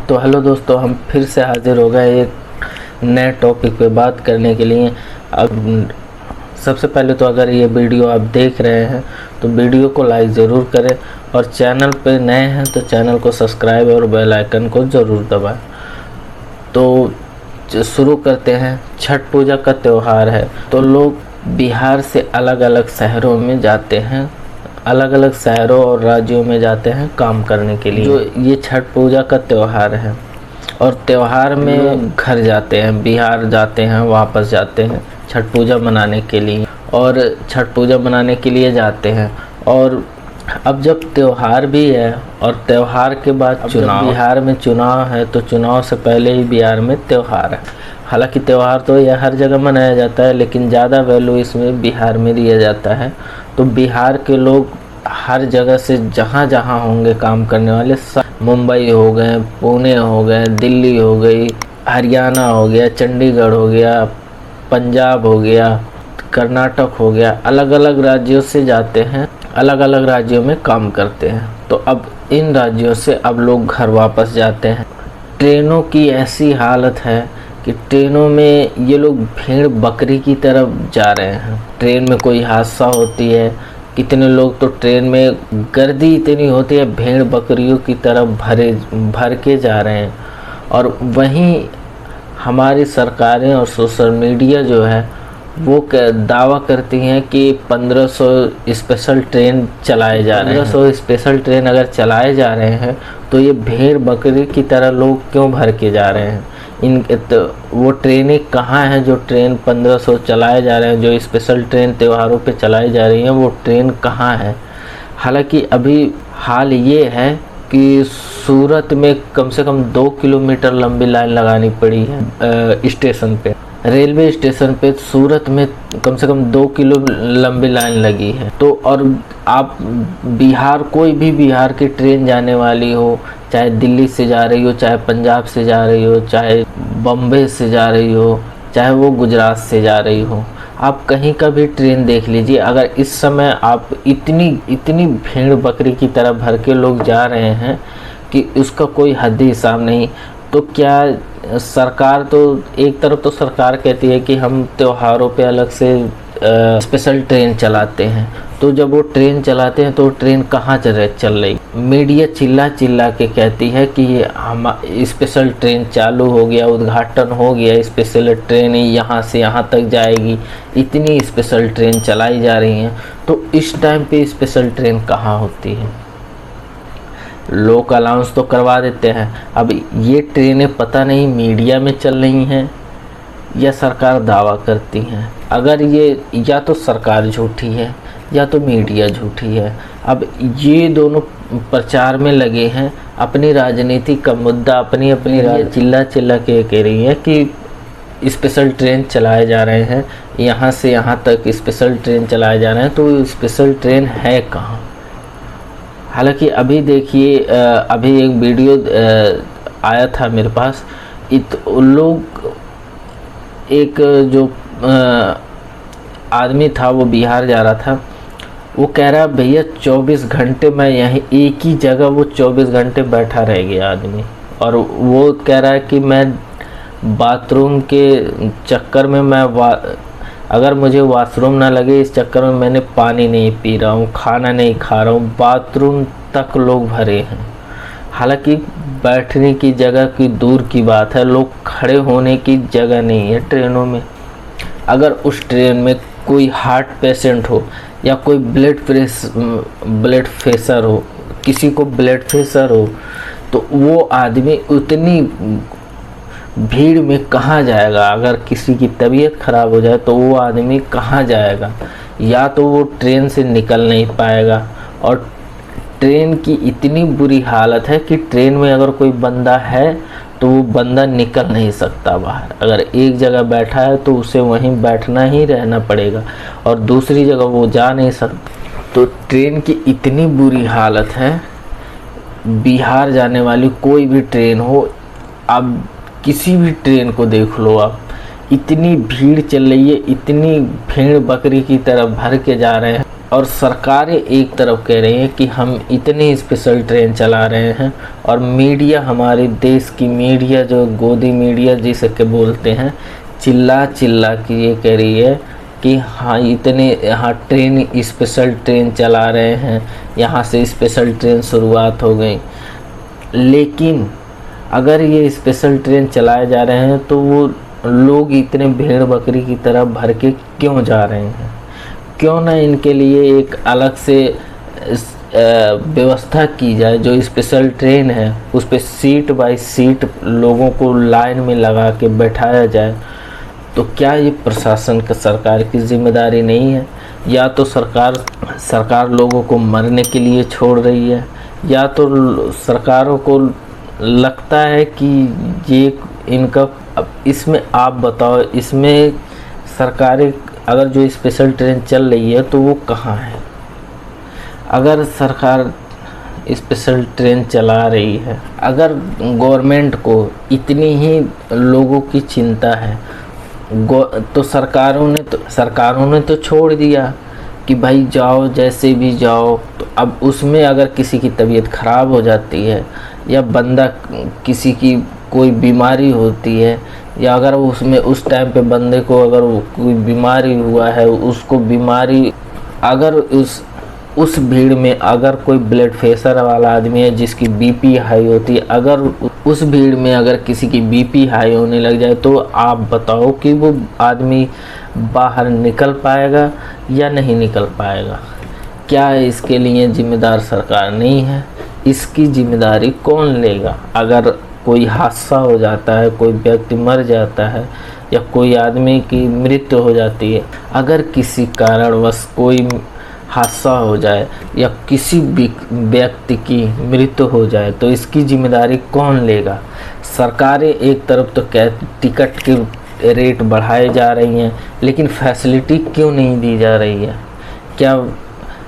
तो हेलो दोस्तों, हम फिर से हाजिर हो गए एक नए टॉपिक पे बात करने के लिए। अब सबसे पहले तो अगर ये वीडियो आप देख रहे हैं तो वीडियो को लाइक ज़रूर करें और चैनल पे नए हैं तो चैनल को सब्सक्राइब और बेल आइकन को ज़रूर दबाएं। तो शुरू करते हैं। छठ पूजा का त्यौहार है तो लोग बिहार से अलग अलग शहरों में जाते हैं, अलग अलग शहरों और राज्यों में जाते हैं काम करने के लिए। जो ये छठ पूजा का त्यौहार है और त्यौहार में घर जाते हैं, बिहार जाते हैं, वापस जाते हैं छठ पूजा मनाने के लिए और छठ पूजा मनाने के लिए जाते हैं। और अब जब त्यौहार भी है और त्यौहार के बाद चुनाव, बिहार में चुनाव है तो चुनाव से पहले ही बिहार में त्यौहार है। हालांकि त्यौहार तो यह हर जगह मनाया जाता है लेकिन ज़्यादा वैल्यू इसमें बिहार में दिया जाता है। तो बिहार के लोग हर जगह से जहाँ जहाँ होंगे काम करने वाले, मुंबई हो गए, पुणे हो गए, दिल्ली हो गई, हरियाणा हो गया, चंडीगढ़ हो गया, पंजाब हो गया, कर्नाटक हो गया, अलग अलग राज्यों से जाते हैं, अलग अलग राज्यों में काम करते हैं। तो अब इन राज्यों से अब लोग घर वापस जाते हैं। ट्रेनों की ऐसी हालत है कि ट्रेनों में ये लोग भेड़ बकरी की तरफ जा रहे हैं। ट्रेन में कोई हादसा होती है, कितने लोग तो ट्रेन में गर्दी इतनी होती है, भेड़ बकरियों की तरफ भर के जा रहे हैं। और वहीं हमारी सरकारें और सोशल मीडिया जो है वो दावा करती हैं कि 1500 स्पेशल ट्रेन चलाए जा रहे हैं। 1500 स्पेशल ट्रेन अगर चलाए जा रहे हैं तो ये भेड़ बकरी की तरह लोग क्यों भर के जा रहे हैं? तो वो ट्रेनें कहाँ हैं जो ट्रेन 1500 चलाए जा रहे हैं, जो स्पेशल ट्रेन त्योहारों पे चलाई जा रही हैं, वो ट्रेन कहाँ है? हालांकि अभी हाल ये है कि सूरत में कम से कम 2 किलोमीटर लंबी लाइन लगानी पड़ी है स्टेशन पे, रेलवे स्टेशन पे सूरत में कम से कम 2 किलो लंबी लाइन लगी है। तो और आप बिहार, कोई भी बिहार की ट्रेन जाने वाली हो, चाहे दिल्ली से जा रही हो, चाहे पंजाब से जा रही हो, चाहे बम्बई से जा रही हो, चाहे वो गुजरात से जा रही हो, आप कहीं का भी ट्रेन देख लीजिए, अगर इस समय आप इतनी भेड़ बकरी की तरह भर के लोग जा रहे हैं कि उसका कोई हद हिसाब नहीं। तो क्या सरकार, तो एक तरफ तो सरकार कहती है कि हम त्योहारों पे अलग से स्पेशल ट्रेन चलाते हैं, तो जब वो ट्रेन चलाते हैं तो ट्रेन कहाँ चल रही? मीडिया चिल्ला चिल्ला के कहती है कि ये हम स्पेशल ट्रेन चालू हो गया, उद्घाटन हो गया, स्पेशल ट्रेन यहाँ से यहाँ तक जाएगी, इतनी स्पेशल ट्रेन चलाई जा रही हैं। तो इस टाइम पे स्पेशल ट्रेन कहाँ होती है? लोग अनाउंस तो करवा देते हैं। अब ये ट्रेनें पता नहीं मीडिया में चल रही हैं या सरकार दावा करती हैं। अगर ये, या तो सरकार झूठी है या तो मीडिया झूठी है। अब ये दोनों प्रचार में लगे हैं, अपनी राजनीति का मुद्दा अपनी चिल्ला चिल्ला के कह रही है कि स्पेशल ट्रेन चलाए जा रहे हैं, यहाँ से यहाँ तक स्पेशल ट्रेन चलाए जा रहे हैं। तो स्पेशल ट्रेन है कहाँ? हालांकि अभी देखिए, अभी एक वीडियो आया था मेरे पास, लोग, एक जो आदमी था वो बिहार जा रहा था, वो कह रहा भैया 24 घंटे मैं यहीं एक ही जगह, वो 24 घंटे बैठा रह गया आदमी। और वो कह रहा है कि मैं बाथरूम के चक्कर में अगर मुझे वॉशरूम ना लगे इस चक्कर में मैंने पानी नहीं पी रहा हूँ, खाना नहीं खा रहा हूँ, बाथरूम तक लोग भरे हैं। हालांकि बैठने की जगह की दूर की बात है, लोग खड़े होने की जगह नहीं है ट्रेनों में। अगर उस ट्रेन में कोई हार्ट पेशेंट हो या कोई ब्लड प्रेशर हो, किसी को ब्लड प्रेशर हो, तो वो आदमी उतनी भीड़ में कहाँ जाएगा? अगर किसी की तबीयत खराब हो जाए तो वो आदमी कहाँ जाएगा? या तो वो ट्रेन से निकल नहीं पाएगा। और ट्रेन की इतनी बुरी हालत है कि ट्रेन में अगर कोई बंदा है तो वो बंदा निकल नहीं सकता बाहर। अगर एक जगह बैठा है तो उसे वहीं बैठना ही रहना पड़ेगा और दूसरी जगह वो जा नहीं सकता। तो ट्रेन की इतनी बुरी हालत है, बिहार जाने वाली कोई भी ट्रेन हो, अब किसी भी ट्रेन को देख लो आप, इतनी भीड़ चल रही है, इतनी भेड़ बकरी की तरह भर के जा रहे हैं। और सरकारें एक तरफ कह रही हैं कि हम इतनी स्पेशल ट्रेन चला रहे हैं, और मीडिया, हमारे देश की मीडिया जो गोदी मीडिया जिसे के बोलते हैं, चिल्ला चिल्ला के ये कह रही है कि हाँ इतने यहाँ ट्रेन, स्पेशल ट्रेन चला रहे हैं, यहाँ से स्पेशल ट्रेन शुरुआत हो गई। लेकिन अगर ये स्पेशल ट्रेन चलाए जा रहे हैं तो वो लोग इतने भेड़ बकरी की तरह भर के क्यों जा रहे हैं? क्यों ना इनके लिए एक अलग से व्यवस्था की जाए। जो स्पेशल ट्रेन है उस पर सीट बाय सीट लोगों को लाइन में लगा के बैठाया जाए। तो क्या ये प्रशासन का, सरकार की जिम्मेदारी नहीं है? या तो सरकार लोगों को मरने के लिए छोड़ रही है, या तो सरकारों को लगता है कि ये इनका, इसमें आप बताओ, इसमें सरकारें अगर जो स्पेशल ट्रेन चल रही है तो वो कहाँ है? अगर सरकार स्पेशल ट्रेन चला रही है, अगर गवर्नमेंट को इतनी ही लोगों की चिंता है तो सरकारों ने तो छोड़ दिया कि भाई जाओ, जैसे भी जाओ। तो अब उसमें अगर किसी की तबीयत ख़राब हो जाती है, या बंदा किसी की कोई बीमारी होती है, या अगर उसमें उस टाइम पे बंदे को अगर कोई बीमारी हुआ है, उसको बीमारी, अगर उस भीड़ में अगर कोई ब्लड प्रेशर वाला आदमी है जिसकी बीपी हाई होती है, अगर उस भीड़ में अगर किसी की बीपी हाई होने लग जाए, तो आप बताओ कि वो आदमी बाहर निकल पाएगा या नहीं निकल पाएगा? क्या इसके लिए जिम्मेदार सरकार नहीं है? इसकी जिम्मेदारी कौन लेगा? अगर कोई हादसा हो जाता है, कोई व्यक्ति मर जाता है, या कोई आदमी की मृत्यु हो जाती है, अगर किसी कारणवश कोई हादसा हो जाए या किसी भी व्यक्ति की मृत्यु हो जाए, तो इसकी जिम्मेदारी कौन लेगा? सरकारें एक तरफ तो टिकट के रेट बढ़ाए जा रही हैं, लेकिन फैसिलिटी क्यों नहीं दी जा रही है? क्या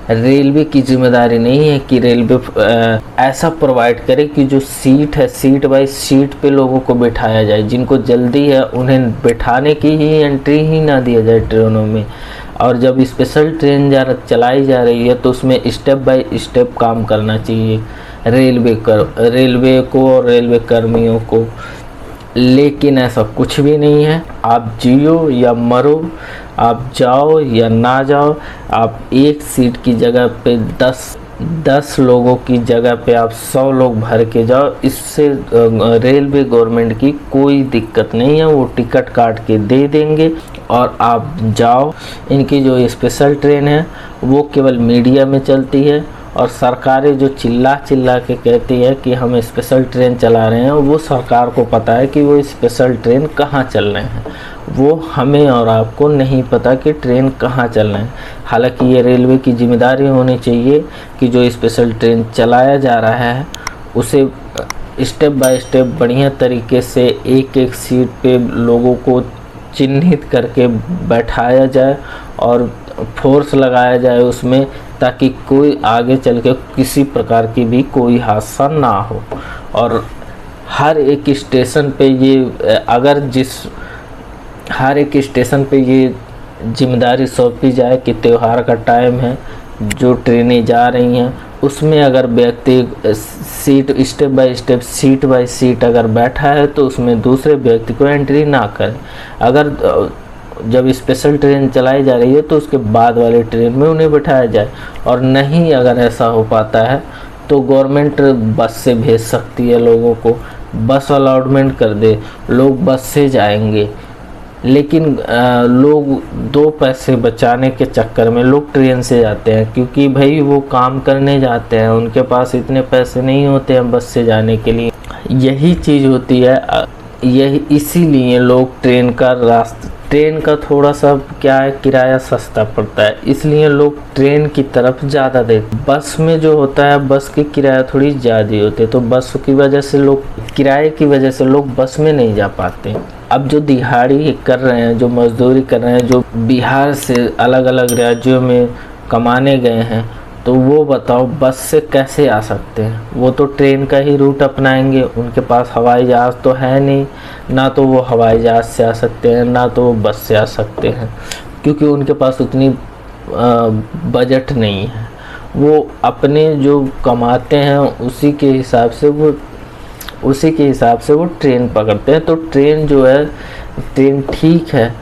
रेलवे की जिम्मेदारी नहीं है कि रेलवे ऐसा प्रोवाइड करे कि जो सीट है, सीट बाय सीट पे लोगों को बिठाया जाए? जिनको जल्दी है उन्हें बिठाने की ही एंट्री ही ना दिया जाए ट्रेनों में। और जब स्पेशल ट्रेन चलाई जा रही है तो उसमें स्टेप बाय स्टेप काम करना चाहिए रेलवे को और रेलवे कर्मियों को। लेकिन ऐसा कुछ भी नहीं है। आप जियो या मरो, आप जाओ या ना जाओ, आप एक सीट की जगह पे 10 लोगों की जगह पे आप 100 लोग भर के जाओ। इससे रेलवे गवर्नमेंट की कोई दिक्कत नहीं है, वो टिकट काट के दे देंगे और आप जाओ। इनकी जो स्पेशल ट्रेन है वो केवल मीडिया में चलती है, और सरकारें जो चिल्ला के कहती है कि हम स्पेशल ट्रेन चला रहे हैं, वो सरकार को पता है कि वो स्पेशल ट्रेन कहाँ चल रहे हैं। वो हमें और आपको नहीं पता कि ट्रेन कहाँ चल रहे हैं। हालांकि ये रेलवे की जिम्मेदारी होनी चाहिए कि जो स्पेशल ट्रेन चलाया जा रहा है उसे स्टेप बाय स्टेप बढ़िया तरीके से एक सीट पे लोगों को चिन्हित करके बैठाया जाए और फोर्स लगाया जाए उसमें, ताकि कोई आगे चल के किसी प्रकार की भी कोई हादसा ना हो। और हर एक स्टेशन पे हर एक स्टेशन पे ये जिम्मेदारी सौंपी जाए कि त्यौहार का टाइम है, जो ट्रेनें जा रही हैं उसमें अगर व्यक्ति स्टेप बाय सीट अगर बैठा है तो उसमें दूसरे व्यक्ति को एंट्री ना करें। अगर जब स्पेशल ट्रेन चलाई जा रही है तो उसके बाद वाले ट्रेन में उन्हें बैठाया जाए। और नहीं अगर ऐसा हो पाता है तो गवर्नमेंट बस से भेज सकती है लोगों को, बस अलॉटमेंट कर दे, लोग बस से जाएंगे। लेकिन लोग 2 पैसे बचाने के चक्कर में लोग ट्रेन से जाते हैं, क्योंकि भाई वो काम करने जाते हैं, उनके पास इतने पैसे नहीं होते हैं बस से जाने के लिए। यही चीज़ होती है, यही इसीलिए लोग ट्रेन का थोड़ा सा क्या है, किराया सस्ता पड़ता है, इसलिए लोग ट्रेन की तरफ ज़्यादा देते। बस में जो होता है, बस की किराया थोड़ी ज़्यादा होती है, तो बस की वजह से लोग, किराए की वजह से लोग बस में नहीं जा पाते। अब जो दिहाड़ी कर रहे हैं, जो मजदूरी कर रहे हैं, जो बिहार से अलग अलग राज्यों में कमाने गए हैं, तो वो बताओ बस से कैसे आ सकते हैं? वो तो ट्रेन का ही रूट अपनाएंगे। उनके पास हवाई जहाज़ तो है नहीं, ना तो वो हवाई जहाज़ से आ सकते हैं, ना तो वो बस से आ सकते हैं, क्योंकि उनके पास उतनी बजट नहीं है। वो अपने जो कमाते हैं उसी के हिसाब से वो ट्रेन पकड़ते हैं। तो ट्रेन जो है, ट्रेन ठीक है,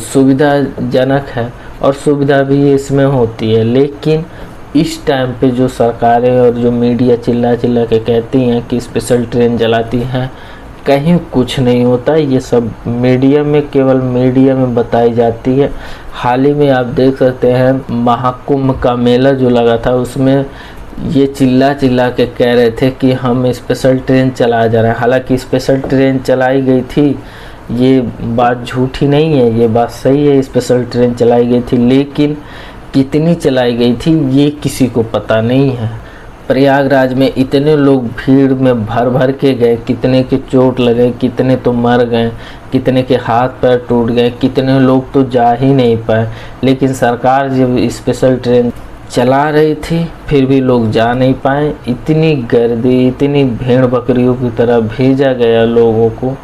सुविधाजनक है और सुविधा भी इसमें होती है। लेकिन इस टाइम पे जो सरकारें और जो मीडिया चिल्ला चिल्ला के कहती हैं कि स्पेशल ट्रेन चलाती हैं, कहीं कुछ नहीं होता। ये सब मीडिया में, केवल मीडिया में बताई जाती है। हाल ही में आप देख सकते हैं महाकुंभ का मेला जो लगा था, उसमें ये चिल्ला चिल्ला के कह रहे थे कि हम स्पेशल ट्रेन चला जा रहे हैं। हालांकि स्पेशल ट्रेन चलाई गई थी, ये बात झूठी नहीं है, ये बात सही है, स्पेशल ट्रेन चलाई गई थी। लेकिन कितनी चलाई गई थी ये किसी को पता नहीं है। प्रयागराज में इतने लोग भीड़ में भर भर के गए, कितने के चोट लगे, कितने तो मर गए, कितने के हाथ पैर टूट गए, कितने लोग तो जा ही नहीं पाए। लेकिन सरकार जब स्पेशल ट्रेन चला रही थी फिर भी लोग जा नहीं पाए। इतनी गर्दी, इतनी भेड़ बकरियों की तरह भेजा गया लोगों को,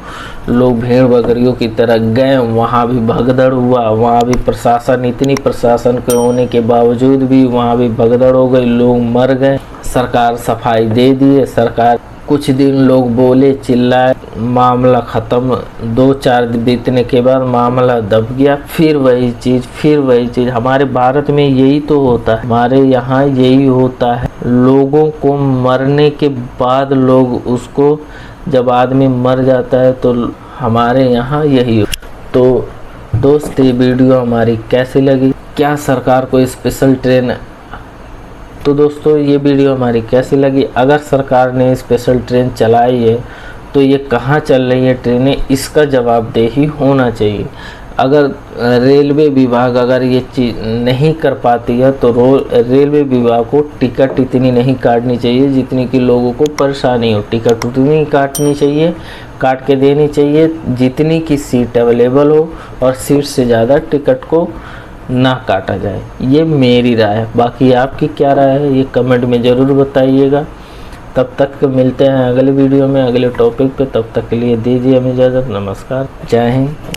लोग भेड़ बकरियों की तरह गए, वहाँ भी भगदड़ हुआ, वहाँ भी प्रशासन, इतनी प्रशासन के होने के बावजूद भी वहाँ भी भगदड़ हो गई, लोग मर गए। सरकार सफाई दे दिए, सरकार कुछ दिन लोग बोले, चिल्लाए, मामला ख़त्म। 2-4 दिन बीतने के बाद मामला दब गया, फिर वही चीज़। हमारे भारत में यही तो होता है, हमारे यहाँ यही होता है। लोगों को मरने के बाद लोग उसको, जब आदमी मर जाता है तो हमारे यहाँ यही हो। तो दोस्त, ये वीडियो हमारी कैसी लगी? क्या सरकार को स्पेशल ट्रेन, तो दोस्तों ये वीडियो हमारी कैसी लगी? अगर सरकार ने स्पेशल ट्रेन चलाई है तो ये कहाँ चल रही है ट्रेनें, इसका जवाबदेही होना चाहिए। अगर रेलवे विभाग अगर ये चीज़ नहीं कर पाती है तो रेलवे विभाग को टिकट इतनी नहीं काटनी चाहिए जितनी कि लोगों को परेशानी हो। टिकट उतनी काटनी चाहिए, काट के देनी चाहिए जितनी की सीट अवेलेबल हो, और सीट से ज़्यादा टिकट को ना काटा जाए। ये मेरी राय है, बाकी आपकी क्या राय है ये कमेंट में ज़रूर बताइएगा। तब तक मिलते हैं अगले वीडियो में, अगले टॉपिक पे। तब तक के लिए दीजिए हमें इजाज़त। नमस्कार, जय हिंद।